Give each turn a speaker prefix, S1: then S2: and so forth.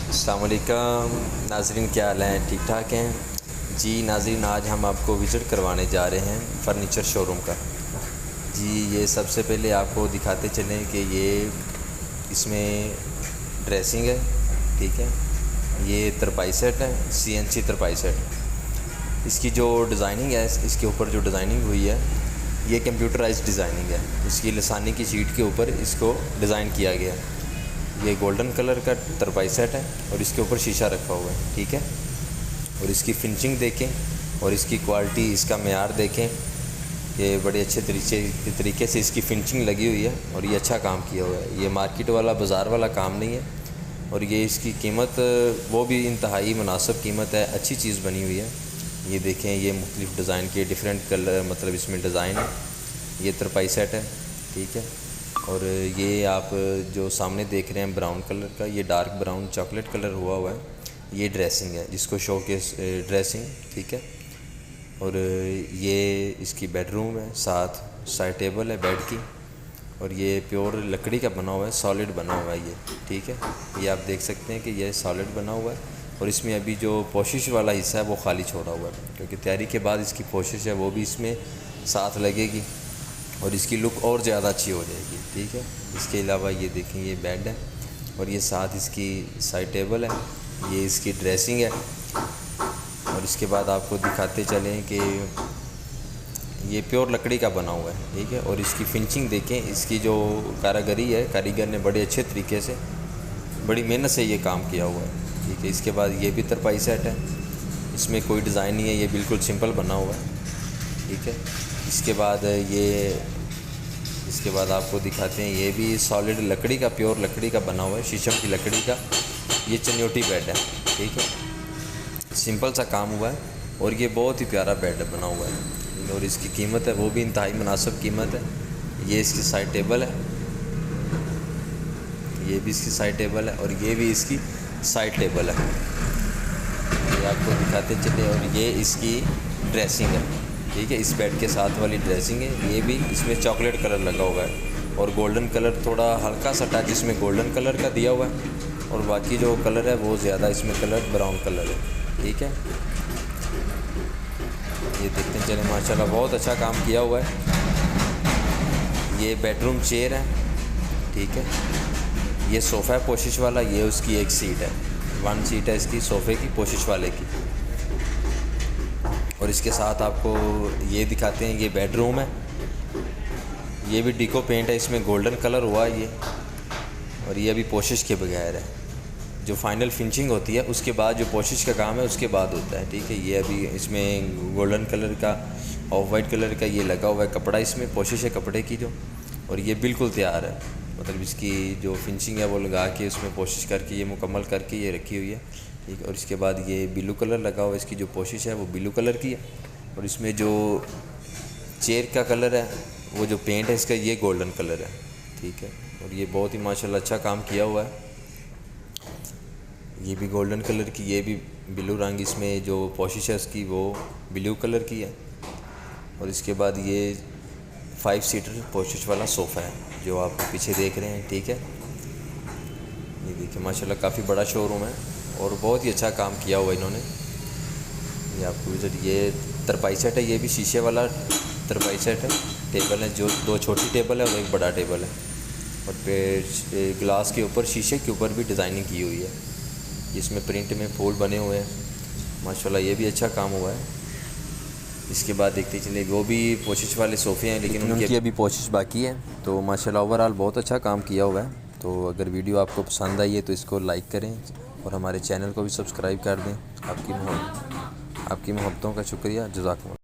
S1: अस्सलाम वालेकुम नाज़रीन, क्या हाल हैं? ठीक ठाक हैं जी। नाज़रीन, आज हम आपको विज़िट करवाने जा रहे हैं फ़र्नीचर शोरूम का। जी, ये सबसे पहले आपको दिखाते चलें कि ये इसमें ड्रेसिंग है, ठीक है। ये तरपाई सेट है, CNC तरपाई सेट। इसकी जो डिज़ाइनिंग है, इसके ऊपर जो डिज़ाइनिंग हुई है, ये कंप्यूटराइज्ड डिज़ाइनिंग है। इसकी लसानी की शीट के ऊपर इसको डिज़ाइन किया गया है। ये गोल्डन कलर का तरपाई सेट है और इसके ऊपर शीशा रखा हुआ है, ठीक है। और इसकी फिनिशिंग देखें और इसकी क्वालिटी, इसका मेयार देखें। ये बड़े अच्छे तरीके से इसकी फिनिशिंग लगी हुई है और ये अच्छा काम किया हुआ है। ये मार्केट वाला, बाज़ार वाला काम नहीं है। और ये इसकी कीमत वो भी इंतहाई मुनासिब कीमत है, अच्छी चीज़ बनी हुई है। ये देखें, ये मुख्तलिफ़ डिज़ाइन के डिफरेंट कलर, मतलब इसमें डिज़ाइन है। ये तरपाई सेट है, ठीक है। और ये आप जो सामने देख रहे हैं ब्राउन कलर का, ये डार्क ब्राउन चॉकलेट कलर हुआ है। ये ड्रेसिंग है, जिसको शोकेस ड्रेसिंग, ठीक है। और ये इसकी बेडरूम है, साथ साइड टेबल है बेड की। और ये प्योर लकड़ी का बना हुआ है, सॉलिड बना हुआ है ये, ठीक है। ये आप देख सकते हैं कि ये सॉलिड बना हुआ है। और इसमें अभी जो पोशिश वाला हिस्सा है वो खाली छोड़ा हुआ है, क्योंकि तैयारी के बाद इसकी पोशिश है वो भी इसमें साथ लगेगी और इसकी लुक और ज़्यादा अच्छी हो जाएगी, ठीक है। इसके अलावा ये देखें, ये बेड है और ये साथ इसकी साइड टेबल है। ये इसकी ड्रेसिंग है। और इसके बाद आपको दिखाते चलें कि ये प्योर लकड़ी का बना हुआ है, ठीक है। और इसकी फिनिशिंग देखें, इसकी जो कारीगरी है, कारीगर ने बड़े अच्छे तरीके से, बड़ी मेहनत से ये काम किया हुआ है, ठीक है। इसके बाद ये भी तरपाई सेट है, इसमें कोई डिज़ाइन नहीं है, ये बिल्कुल सिंपल बना हुआ है, ठीक है। इसके बाद आपको दिखाते हैं, ये भी सॉलिड लकड़ी का, प्योर लकड़ी का बना हुआ है, शीशम की लकड़ी का। ये चन्योटी बेड है, ठीक है। सिंपल सा काम हुआ है और ये बहुत ही प्यारा बेड बना हुआ है। और इसकी कीमत है वो भी इंतहाई मुनासिब कीमत है। ये इसकी साइड टेबल है, ये भी इसकी साइड टेबल है और ये भी इसकी साइड टेबल है। ये आपको दिखाते चले। और ये इसकी ड्रेसिंग है, ठीक है। इस बेड के साथ वाली ड्रेसिंग है। ये भी इसमें चॉकलेट कलर लगा हुआ है और गोल्डन कलर, थोड़ा हल्का सा टच इसमें गोल्डन कलर का दिया हुआ है। और बाकी जो कलर है वो ज़्यादा इसमें कलर ब्राउन कलर है, ठीक है। ये देखते चले, माशाल्लाह बहुत अच्छा काम किया हुआ है। ये बेडरूम चेयर है, ठीक है। ये सोफ़ा है पोशिश वाला, ये उसकी एक सीट है, 1 सीट है इसकी सोफ़े की, पोशिश वाले की। और इसके साथ आपको ये दिखाते हैं, ये बेडरूम है। ये भी डिको पेंट है, इसमें गोल्डन कलर हुआ है ये। और ये अभी पोशिश के बगैर है। जो फाइनल फिनिशिंग होती है उसके बाद, जो पोशिश का काम है उसके बाद होता है, ठीक है। ये अभी इसमें गोल्डन कलर का, ऑफ वाइट कलर का ये लगा हुआ है कपड़ा, इसमें पोशिश है कपड़े की जो। और ये बिल्कुल तैयार है, मतलब इसकी जो फिनिशिंग है वो लगा के, उसमें पोशिश करके, ये मुकम्मल करके ये रखी हुई है, ठीक है। और इसके बाद ये ब्लू कलर लगा हुआ है, इसकी जो पोशिश है वो ब्लू कलर की है। और इसमें जो चेयर का कलर है, वो जो पेंट है इसका, ये गोल्डन कलर है, ठीक है। और ये बहुत ही माशाल्लाह अच्छा काम किया हुआ है। ये भी गोल्डन कलर की, ये भी ब्लू रंग, इसमें जो पोशिश है उसकी वो ब्लू कलर की है। और इसके बाद ये 5 सीटर पोशिश वाला सोफ़ा है जो आप पीछे देख रहे हैं, ठीक है। ये देखिए माशाल्लाह काफ़ी बड़ा शोरूम है और बहुत ही अच्छा काम किया हुआ इन्होंने। ये आपको विजिट, ये तरपाई सेट है, ये भी शीशे वाला तरपाई सेट है। टेबल है, जो 2 छोटी टेबल है और एक बड़ा टेबल है। और ग्लास के ऊपर, शीशे के ऊपर भी डिज़ाइनिंग की हुई है, जिसमें प्रिंट में फूल बने हुए हैं, माशाल्लाह ये भी अच्छा काम हुआ है। इसके बाद देखते चले, वो भी पोशिश वाले सोफ़े हैं, लेकिन उनकी अभी पोशिश बाकी है। तो माशाल्लाह ओवरऑल बहुत अच्छा काम किया हुआ है। तो अगर वीडियो आपको पसंद आई है तो इसको लाइक करें और हमारे चैनल को भी सब्सक्राइब कर दें। आपकी मोहब्बतों का शुक्रिया। जज़ाकल्लाह।